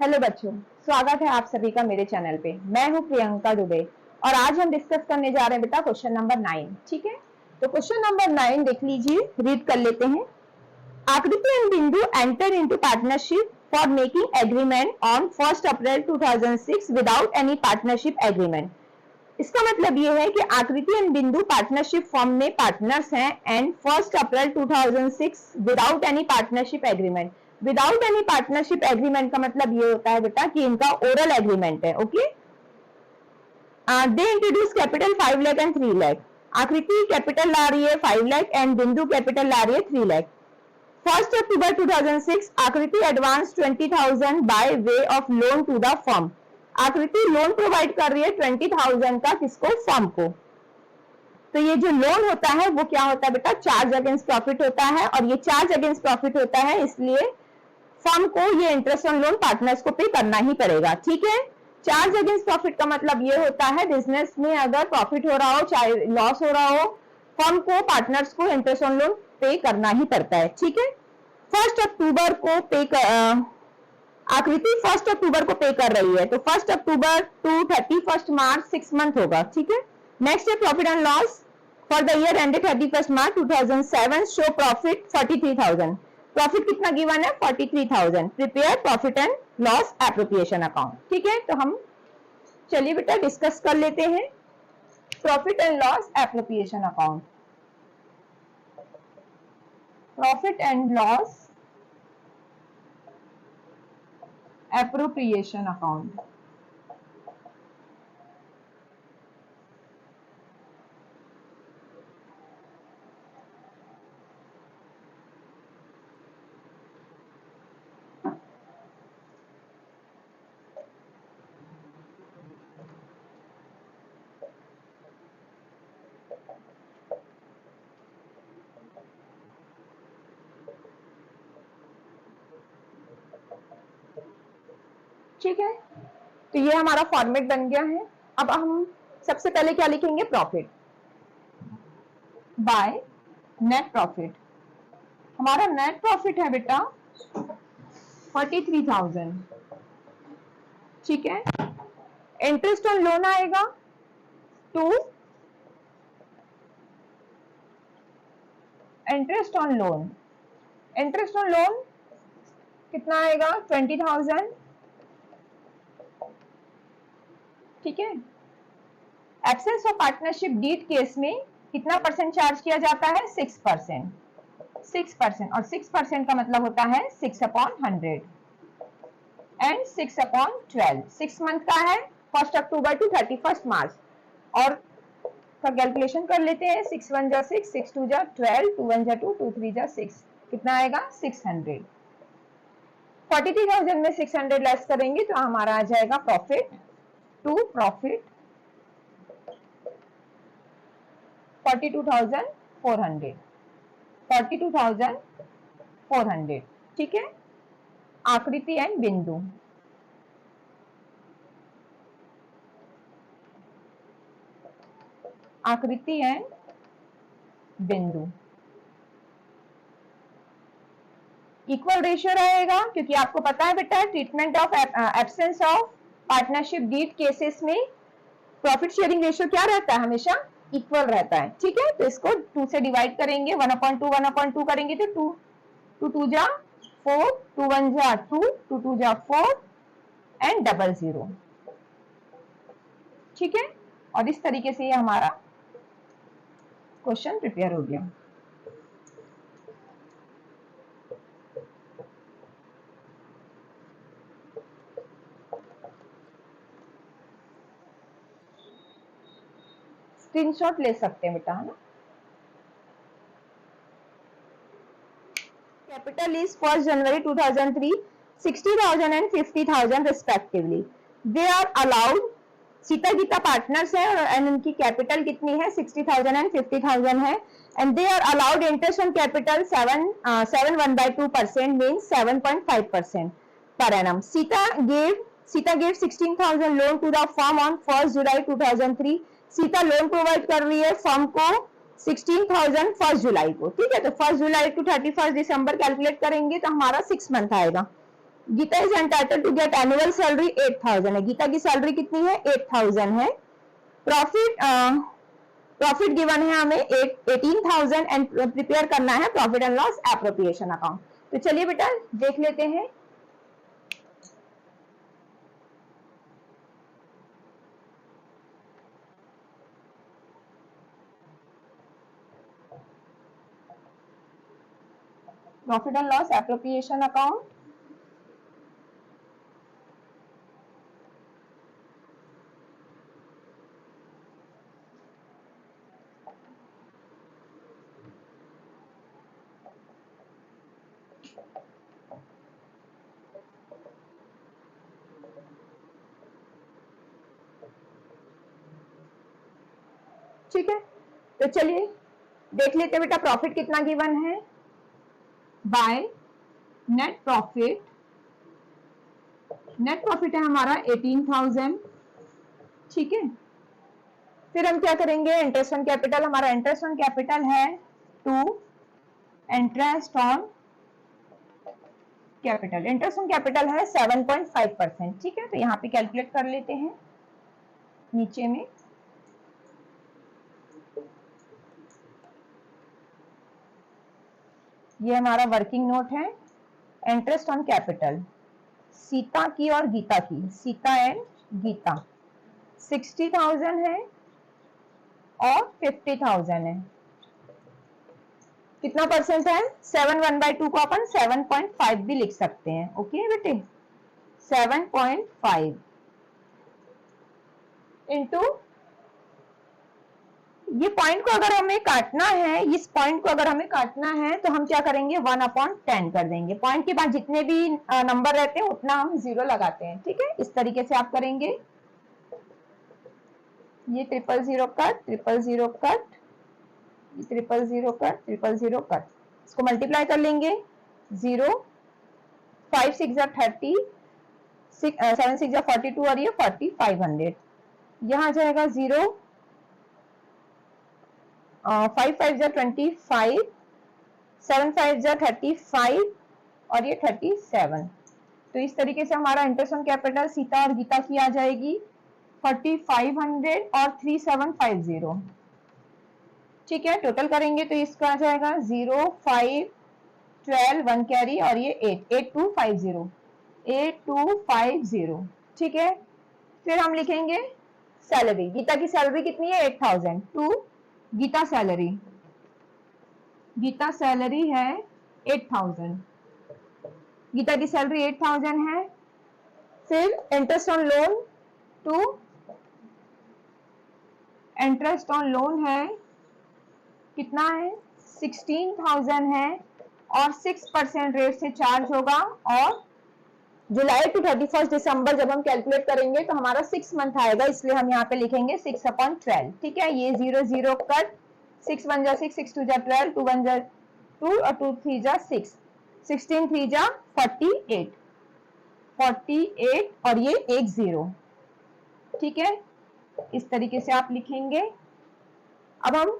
Hello बच्चों, स्वागत है आप सभी का मेरे चैनल पे। मैं हूं प्रियंका दुबे और आज हम डिस्कस करने जा रहे हैं बेटा क्वेश्चन नंबर 9। ठीक है, तो क्वेश्चन नंबर 9 देख लीजिए, रीड कर लेते हैं। आकृति एंड बिंदु enter into partnership for making agreement on 1 April 2006 without any partnership agreement. इसका मतलब ये है कि आकृति एंड बिंदु पार्टनरशिप फॉर्म में पार्टनर्स हैं and 1 April 2006 without any partnership agreement. Without any partnership agreement का मतलब ये होता है बेटा कि इनका ओरल एग्रीमेंट है। Okay, they introduce capital 5 lakh and 3 lakh. आकृति कैपिटल ला रही है 5 लाख एंड बिंदु कैपिटल ला रही है 3 lakh. 1 October 2006 Aakriti advance 20,000 by way of loan to the firm. Aakriti loan provide कर रही है 20,000 का, किसको? फर्म को। तो ये जो लोन होता है वो क्या होता है बेटा? चार्ज अगेंस्ट प्रॉफिट होता है, और ये चार्ज अगेंस्ट प्रॉफिट होता है, इसलिए फर्म को ये इंटरेस्ट ऑन लोन पार्टनर्स को पे करना ही पड़ेगा। ठीक है, चार्ज अगेंस्ट प्रॉफिट का मतलब ये होता है बिजनेस में अगर प्रॉफिट हो रहा हो चाहे लॉस हो रहा हो, फर्म को पार्टनर्स को इंटरेस्ट ऑन लोन पे करना ही पड़ता है। ठीक है, 1 अक्टूबर को आकृति 1 अक्टूबर को पे कर रही है, तो 1 अक्टूबर टू 31 मार्च 6 मंथ होगा। ठीक है, नेक्स्ट है profit and loss for the year ended 31 March 2007 show profit 43,000। Profit कितना गिवन है? 43,000। Prepare profit and loss appropriation account. ठीक है, तो हम चलिए बेटा डिस्कस कर लेते हैं profit and loss appropriation account. Profit and loss appropriation account. ठीक है, तो ये हमारा फॉर्मेट बन गया है। अब हम सबसे पहले क्या लिखेंगे? Profit by net profit. हमारा नेट प्रॉफिट है बेटा 43,000। ठीक है, इंटरेस्ट ऑन लोन आएगा 2, इंटरेस्ट ऑन लोन कितना आएगा? 20,000। ठीक है, absence of partnership deed case में कितना परसेंट चार्ज किया जाता है? 6%। 6%, और 6% का मतलब होता है 6/100 एंड 6/12। 6 मंथ का है, 1 अक्टूबर टू 31 मार्च, और का कैलकुलेशन कर लेते हैं। 6 1 जा 6, 6 2 जा 12, 2 1 जा 2, 2 3 जा 6, कितना आएगा? 600। 43,000 में 600 लेस करेंगे तो हमारा आ जाएगा प्रॉफिट टू प्रॉफिट 42,400। 42,400। ठीक है, आकृति एंड बिंदु। आकृति एंड बिंदु इक्वल रेशियो रहेगा, क्योंकि आपको पता है बेटा treatment of absence of partnership deed cases में प्रॉफिट शेयरिंग रेशियो क्या रहता है? हमेशा इक्वल रहता है। ठीक है, तो इसको 2 से डिवाइड करेंगे, 1/2 1/2 करेंगे तो 2 2 2 जा 4, 2 1 जा 2, 2 2 जा 4 एंड 00। ठीक है, और इस तरीके से ये हमारा क्वेश्चन प्रिपेयर हो गया। स्क्रीनशॉट ले सकते हैं बेटा, है ना। Capital is 1 January 2003 60,000 and 50,000 respectively. They are allowed, Sita Geeta partners है और उनकी कैपिटल कितनी है? 60,000 and 50,000 है, and they are allowed interest on capital 7.1/2% means 7.5% per annum. Sita gave 16,000 loan to the firm on 1 July 2003. Sita loan provide कर रही है firm को 16,000 1 जुलाई को। ठीक है, तो 1 जुलाई टू 31 दिसंबर कैलकुलेट करेंगे तो हमारा 6 मंथ आएगा। Geeta is entitled to get annual salary 8,000 है। गीता की सैलरी कितनी है? 8,000 है। प्रॉफिट गिवन है हमें 18,000 एंड प्रिपेयर करना है profit and loss appropriation account. तो चलिए बेटा देख लेते हैं। Profit and loss appropriation account, ठीक है। तो चलिए देख लेते बेटा प्रॉफिट कितना गिवन है। बाय नेट प्रॉफिट है हमारा 18,000, ठीक है। फिर हम क्या करेंगे? इंटरेस्ट ऑन कैपिटल, हमारा इंटरेस्ट ऑन कैपिटल है 2 interest on capital, interest on capital है 7.5%, ठीक है। तो यहाँ पे कैलकुलेट कर लेते हैं नीचे में। ये हमारा वर्किंग नोट है। इंटरेस्ट ऑन कैपिटल सीता की और गीता की, सीता एंड गीता 60,000 है और 50,000 है। कितना परसेंट है? 7/1/2 को अपन 7.5 भी लिख सकते हैं। ओके बेटे, 7.5 इंटू, ये पॉइंट को अगर हमें काटना है, इस पॉइंट को अगर हमें काटना है तो हम क्या करेंगे? 1/10 कर देंगे। पॉइंट के बाद जितने भी नंबर रहते हैं उतना हम 0 लगाते हैं, ठीक है। इस तरीके से आप करेंगे। ये 000 कट, 000 कट, 000 कट, 000 कट, इसको मल्टीप्लाई कर लेंगे। 0 5 6 30, 7 6 42 और ये 4500, यहाँ जाएगा 0, 5 5 25, 7 5 35 और ये 37। तो इस तरीके से हमारा इंटरेस्ट ऑन कैपिटल सीता और गीता की आ जाएगी 4500 और 3750, ठीक है। टोटल करेंगे तो इसका आ जाएगा 0 5 12 1 कैरी और ये 8 8250, 8250, ठीक है। फिर हम लिखेंगे सैलरी। गीता की सैलरी कितनी है? 8,000 to Geeta salary, Geeta salary है 8,000, गीता की सैलरी 8,000 है। फिर interest on loan to, interest on loan है कितना है? 16,000 है और 6% रेट से चार्ज होगा। और जुलाई टू 31 दिसंबर जब हम कैलकुलेट करेंगे तो हमारा 6 मंथ आएगा, इसलिए हम यहाँ पे लिखेंगे 6/12, ठीक है। ये 0 0 कट, 6 1 जा 6, 6 2 जा 12, 2 1 जा 2 और 2 3 जा 6, 16 3 जा 48, 48 और ये 1 0, ठीक है। इस तरीके से आप लिखेंगे। अब हम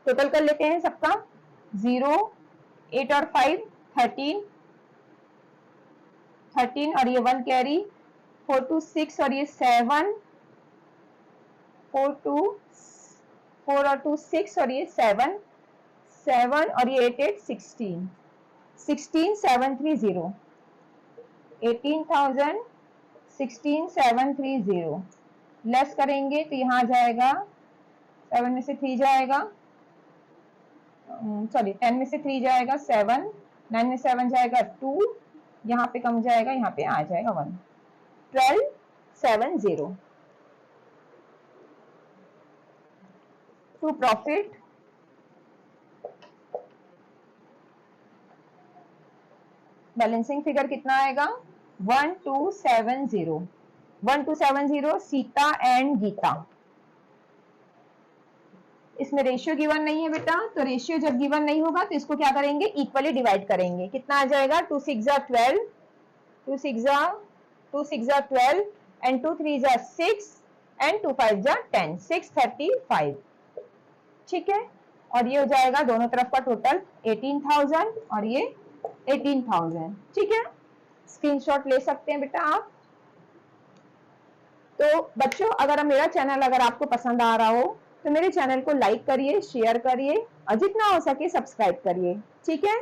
टोटल कर लेते हैं सबका। 0 8 और 5 13 और ये 1 कैरी, 4 2 6 और ये 7, 4 और 2 6 और ये 7 और ये 8 8 16 730, 18,000 16,730 लेस करेंगे तो यहाँ जाएगा 7 में से 3 जाएगा, सॉरी 10 में से 3 जाएगा 7, 9 में 7 जाएगा 2, यहाँ पे कम जाएगा, यहाँ पे आ जाएगा 1, 12,770 टू प्रॉफिट। बैलेंसिंग फिगर कितना आएगा? 1270, 1270 सीता एंड गीता। इसमें रेशियो गिवन नहीं है बेटा, तो रेशियो जब गिवन नहीं होगा तो इसको क्या करेंगे? इक्वली डिवाइड करेंगे। कितना आ जाएगा? 2 6 जा 12, 2 6 जा 12 एंड 2 3 जा 6 एंड 2 5 जा 10, 635, ठीक है। और ये हो जाएगा दोनों तरफ का टोटल 18,000 और ये 18,000, ठीक है। स्क्रीनशॉट ले सकते हैं बेटा आप। तो बच्चों, अगर मेरा चैनल अगर आपको पसंद आ रहा हो तो मेरे चैनल को लाइक करिए, शेयर करिए और जितना हो सके सब्सक्राइब करिए। ठीक है,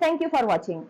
थैंक यू फॉर वॉचिंग।